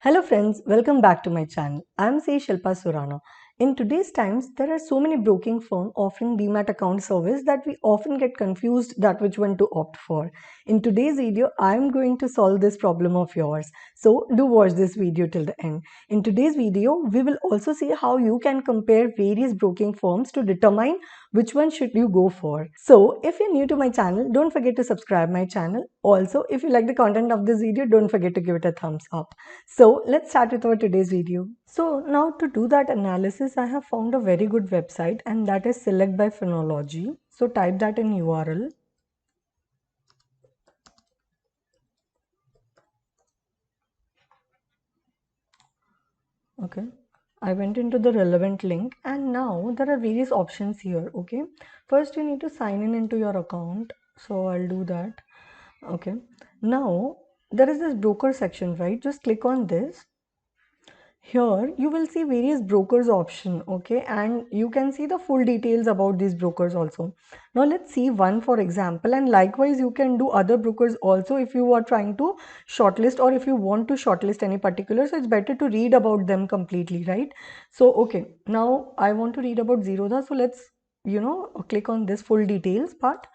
Hello friends, welcome back to my channel. I am Say Shilpa Surana. In today's times, there are so many broking firms offering Demat account service that we often get confused that which one to opt for. In today's video, I am going to solve this problem of yours. So do watch this video till the end. In today's video, we will also see how you can compare various broking firms to determine which one should you go for. So if you're new to my channel, don't forget to subscribe my channel. Also, if you like the content of this video, don't forget to give it a thumbs up. So let's start with our today's video. So now to do that analysis, I have found a very good website and that is Select by Phonology. So type that in URL. Okay. I went into the relevant link and now there are various options here. Okay. First you need to sign in into your account. So I'll do that. Okay. Now there is this broker section, right? Just click on this. Here you will see various brokers option, okay, and you can see the full details about these brokers also. Now let's see one for example, and likewise you can do other brokers also if you are trying to shortlist or if you want to shortlist any particular, so it's better to read about them completely, right? So okay, now I want to read about Zerodha, so let's click on this full details part.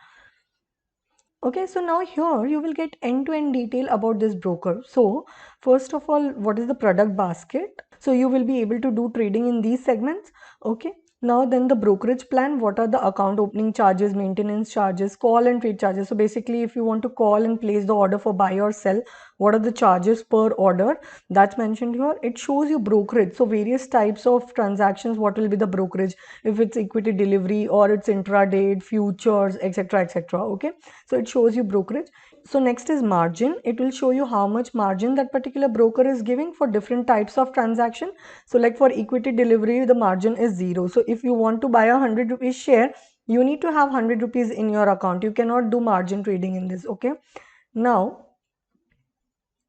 Okay, so now here you will get end-to-end detail about this broker. So first of all, what is the product basket? So you will be able to do trading in these segments. Okay. Now then the brokerage plan, what are the account opening charges, maintenance charges, call and trade charges. So basically if you want to call and place the order for buy or sell, what are the charges per order? That's mentioned here. It shows you brokerage. So various types of transactions, what will be the brokerage, if it's equity delivery or it's intraday, futures, etc. etc. Okay. So it shows you brokerage. So next is margin. It will show you how much margin that particular broker is giving for different types of transaction. So like for equity delivery, the margin is 0. So if you want to buy a 100 rupees share, you need to have 100 rupees in your account. You cannot do margin trading in this. Okay. Now,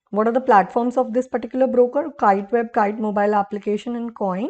what are the platforms of this particular broker? Kite Web, Kite mobile application and Coin.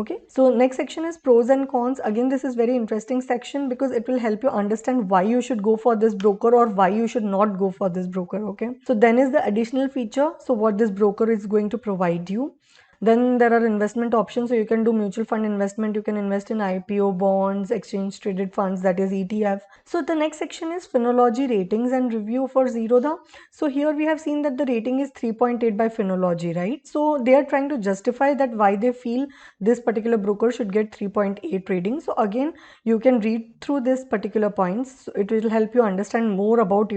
Okay, so next section is pros and cons. Again, this is very interesting section because it will help you understand why you should go for this broker or why you should not go for this broker. Okay, so then is the additional feature. So what this broker is going to provide you. Then there are investment options. So you can do mutual fund investment. You can invest in IPO bonds, exchange traded funds, that is ETF. So the next section is Phonology ratings and review for Zerodha. So here we have seen that the rating is 3.8 by Phonology, right? So they are trying to justify that why they feel this particular broker should get 3.8 rating. So again, you can read through this particular points. So it will help you understand more about,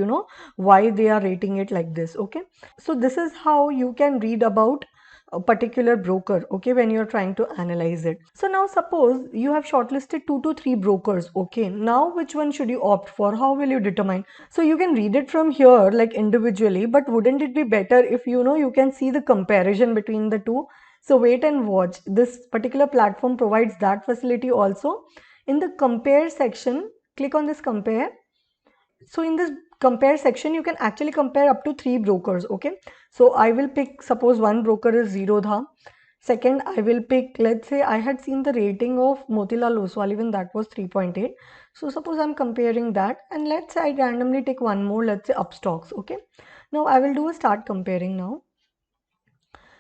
why they are rating it like this. Okay. So this is how you can read about a particular broker, okay, when you're trying to analyze it. So now suppose you have shortlisted 2 to 3 brokers, okay, now which one should you opt for? How will you determine? So you can read it from here like individually, but wouldn't it be better if you can see the comparison between the two? So wait and watch. This particular platform provides that facility also. In the compare section, click on this compare. So in this compare section, you can actually compare up to 3 brokers. Okay. So I will pick, suppose one broker is Zerodha. Second, I will pick, let's say I had seen the rating of Motilal Oswal, even that was 3.8. So suppose I'm comparing that, and let's say I randomly take one more, let's say Upstocks. Okay. Now I will do a start comparing now.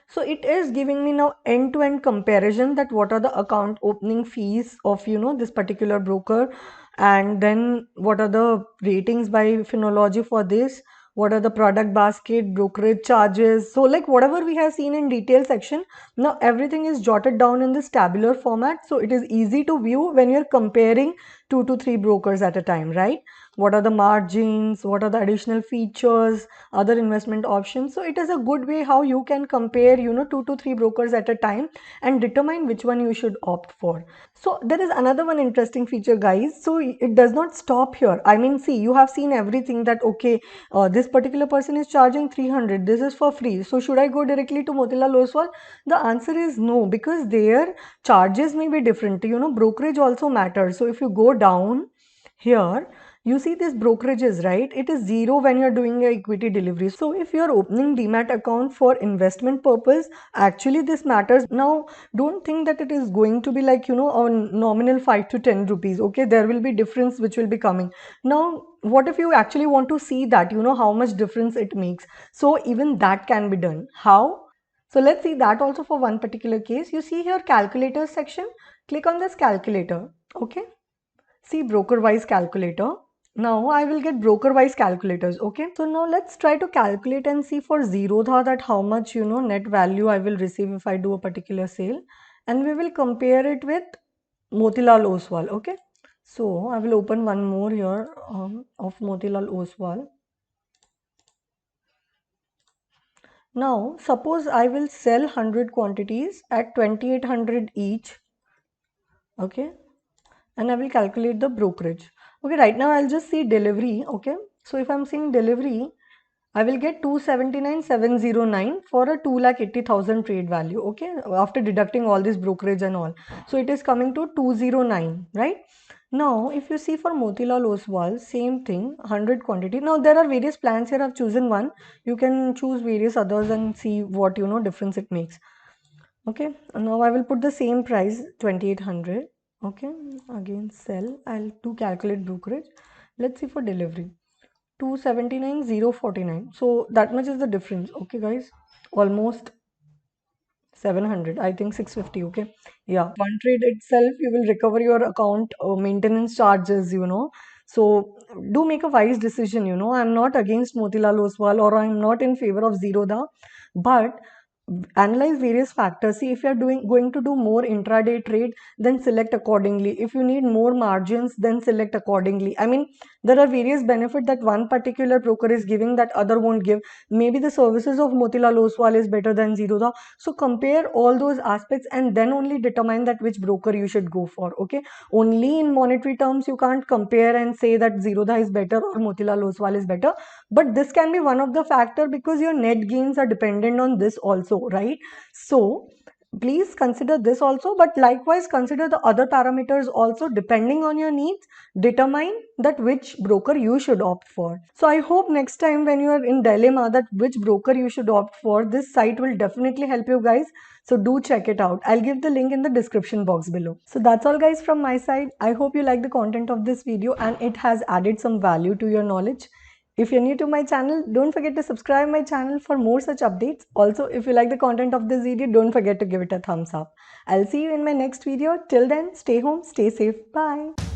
So it is giving me now end-to-end comparison that what are the account opening fees of this particular broker, and then what are the ratings by Phonology for this, what are the product basket, brokerage charges. So like whatever we have seen in detail section, now everything is jotted down in this tabular format, so it is easy to view when you're comparing 2 to 3 brokers at a time, right? What are the margins, what are the additional features, other investment options. So it is a good way how you can compare 2 to 3 brokers at a time and determine which one you should opt for. So there is another one interesting feature, guys. So it does not stop here. I mean, see, you have seen everything that okay, this particular person is charging 300, this is for free, so should I go directly to Motilal Oswal? The answer is no, because their charges may be different. Brokerage also matters. So if you go down here, you see this brokerages, right? It is 0 when you're doing a equity delivery. So if you're opening Demat account for investment purpose, actually this matters. Now, don't think that it is going to be like, a nominal 5 to 10 rupees. Okay, there will be difference which will be coming. Now, what if you actually want to see that, how much difference it makes? So even that can be done. How? So let's see that also for one particular case. You see here calculator section, click on this calculator, okay. See broker wise calculator. Now I will get broker wise calculators, okay. So now let's try to calculate and see for Zerodha that how much net value I will receive if I do a particular sale, and we will compare it with Motilal Oswal, okay. So I will open one more here of Motilal Oswal. Now suppose I will sell 100 quantities at 2800 each, okay, and I will calculate the brokerage. Okay, right now I'll just see delivery, okay. So if I'm seeing delivery, I will get 279,709 for a 2,80,000 trade value, okay, after deducting all this brokerage and all. So it is coming to 209, right? Now, if you see for Motilal Oswal, same thing, 100 quantity. Now, there are various plans here. I've chosen one. You can choose various others and see what, difference it makes. Okay, now I will put the same price, 2,800. Okay, again sell. I'll do calculate brokerage. Let's see for delivery. 279,049. So that much is the difference. Okay, guys, almost 700, I think 650. Okay, yeah, one trade itself you will recover your account maintenance charges, so do make a wise decision. I'm not against Motilal Oswal or I'm not in favor of Zerodha, but analyze various factors. See, if you're going to do more intraday trade, then select accordingly. If you need more margins, then select accordingly. I mean, there are various benefits that one particular broker is giving that other won't give. Maybe the services of Motilal Oswal is better than Zerodha. So compare all those aspects and then only determine that which broker you should go for. Okay, only in monetary terms you can't compare and say that Zerodha is better or Motilal Oswal is better, but this can be one of the factor because your net gains are dependent on this also, right? So please consider this also, but likewise consider the other parameters also. Depending on your needs, determine that which broker you should opt for. So I hope next time when you are in dilemma that which broker you should opt for, this site will definitely help you guys. So do check it out. I'll give the link in the description box below. So that's all guys from my side. I hope you like the content of this video and it has added some value to your knowledge. If you're new to my channel, don't forget to subscribe my channel for more such updates. Also, if you like the content of this video, don't forget to give it a thumbs up. I'll see you in my next video. Till then, stay home, stay safe. Bye.